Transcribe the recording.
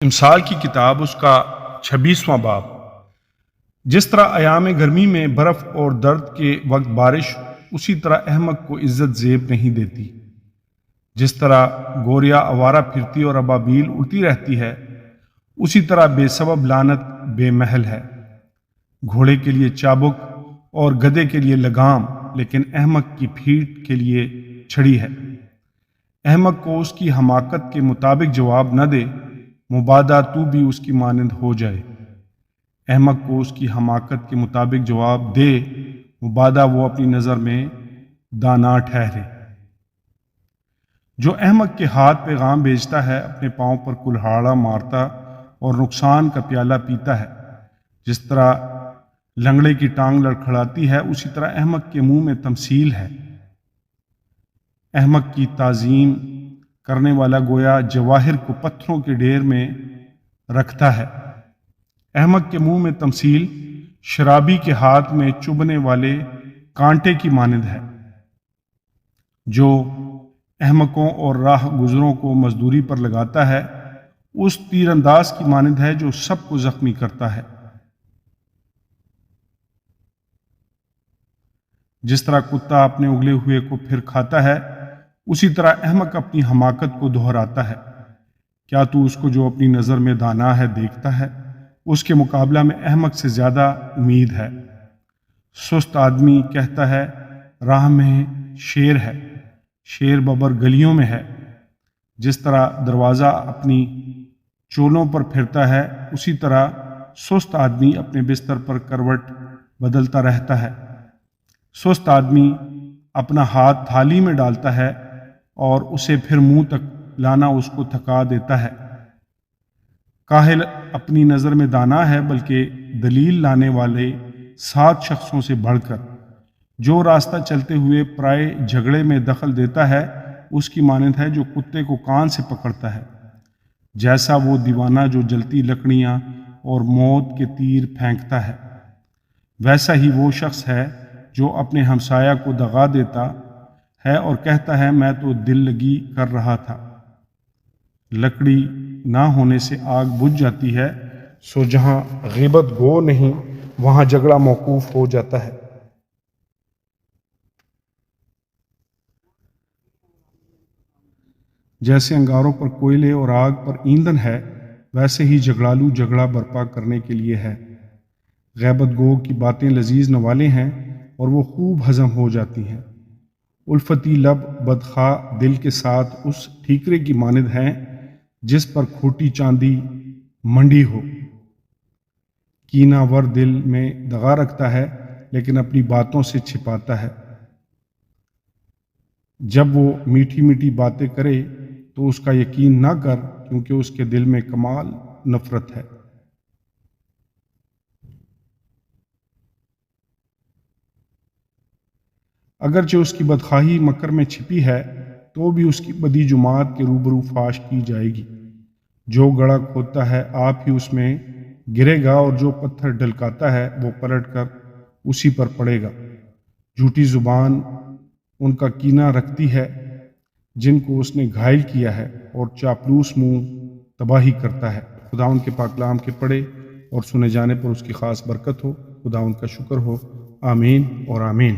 امثال کی کتاب اس کا 26واں باب۔ جس طرح ایام گرمی میں برف اور درد کے وقت بارش اسی طرح احمق کو عزت زیب نہیں دیتی۔ جس طرح گوریا آوارہ پھرتی اور ابابیل اڑتی رہتی ہے، اسی طرح بے سبب لعنت بے محل ہے۔ گھوڑے کے لیے چابک اور گدھے کے لیے لگام، لیکن احمق کی پھیٹ کے لیے چھڑی ہے۔ احمق کو اس کی حماقت کے مطابق جواب نہ دے، مبادا تو بھی اس کی مانند ہو جائے۔ احمق کو اس کی حماقت کے مطابق جواب دے، مبادا وہ اپنی نظر میں دانا ٹھہرے۔ جو احمق کے ہاتھ پیغام بھیجتا ہے، اپنے پاؤں پر کلہاڑا مارتا اور نقصان کا پیالہ پیتا ہے۔ جس طرح لنگڑے کی ٹانگ لڑکھڑاتی ہے، اسی طرح احمق کے منہ میں تمثیل ہے۔ احمق کی تعظیم کرنے والا گویا جواہر کو پتھروں کے ڈھیر میں رکھتا ہے۔ احمق کے منہ میں تمثیل شرابی کے ہاتھ میں چبھنے والے کانٹے کی مانند ہے۔ جو احمقوں اور راہ گزروں کو مزدوری پر لگاتا ہے، اس تیر انداز کی مانند ہے جو سب کو زخمی کرتا ہے۔ جس طرح کتا اپنے اگلے ہوئے کو پھر کھاتا ہے، اسی طرح احمق اپنی حماقت کو دہراتا ہے۔ کیا تو اس کو جو اپنی نظر میں دانا ہے دیکھتا ہے؟ اس کے مقابلہ میں احمق سے زیادہ امید ہے۔ سست آدمی کہتا ہے راہ میں شیر ہے، شیر ببر گلیوں میں ہے۔ جس طرح دروازہ اپنی چولوں پر پھرتا ہے، اسی طرح سست آدمی اپنے بستر پر کروٹ بدلتا رہتا ہے۔ سست آدمی اپنا ہاتھ تھالی میں ڈالتا ہے اور اسے پھر منہ تک لانا اس کو تھکا دیتا ہے۔ کاہل اپنی نظر میں دانا ہے، بلکہ دلیل لانے والے 7 شخصوں سے بڑھ کر۔ جو راستہ چلتے ہوئے پرائے جھگڑے میں دخل دیتا ہے، اس کی مانند ہے جو کتے کو کان سے پکڑتا ہے۔ جیسا وہ دیوانہ جو جلتی لکڑیاں اور موت کے تیر پھینکتا ہے، ویسا ہی وہ شخص ہے جو اپنے ہمسایہ کو دغا دیتا ہے اور کہتا ہے میں تو دل لگی کر رہا تھا۔ لکڑی نہ ہونے سے آگ بجھ جاتی ہے، سو جہاں غیبت گو نہیں وہاں جھگڑا موقوف ہو جاتا ہے۔ جیسے انگاروں پر کوئلے اور آگ پر ایندھن ہے، ویسے ہی جھگڑالو جھگڑا برپا کرنے کے لیے ہے۔ غیبت گو کی باتیں لذیذ نوالے ہیں اور وہ خوب ہضم ہو جاتی ہیں۔ الفتی لب بدخواہ دل کے ساتھ اس ٹھیکرے کی مانند ہیں جس پر کھوٹی چاندی منڈی ہو۔ کینہ ور دل میں دغا رکھتا ہے، لیکن اپنی باتوں سے چھپاتا ہے۔ جب وہ میٹھی میٹھی باتیں کرے تو اس کا یقین نہ کر، کیونکہ اس کے دل میں کمال نفرت ہے۔ اگرچہ اس کی بدخواہی مکر میں چھپی ہے، تو بھی اس کی بدی جماعت کے روبرو فاش کی جائے گی۔ جو گڑھا کھودتا ہے آپ ہی اس میں گرے گا، اور جو پتھر ڈھلکاتا ہے وہ پلٹ کر اسی پر پڑے گا۔ جھوٹی زبان ان کا کینہ رکھتی ہے جن کو اس نے گھائل کیا ہے، اور چاپلوس منہ تباہی کرتا ہے۔ خدا ان کے پاک کلام کے پڑھے اور سنے جانے پر اس کی خاص برکت ہو۔ خدا ان کا شکر ہو۔ آمین اور آمین۔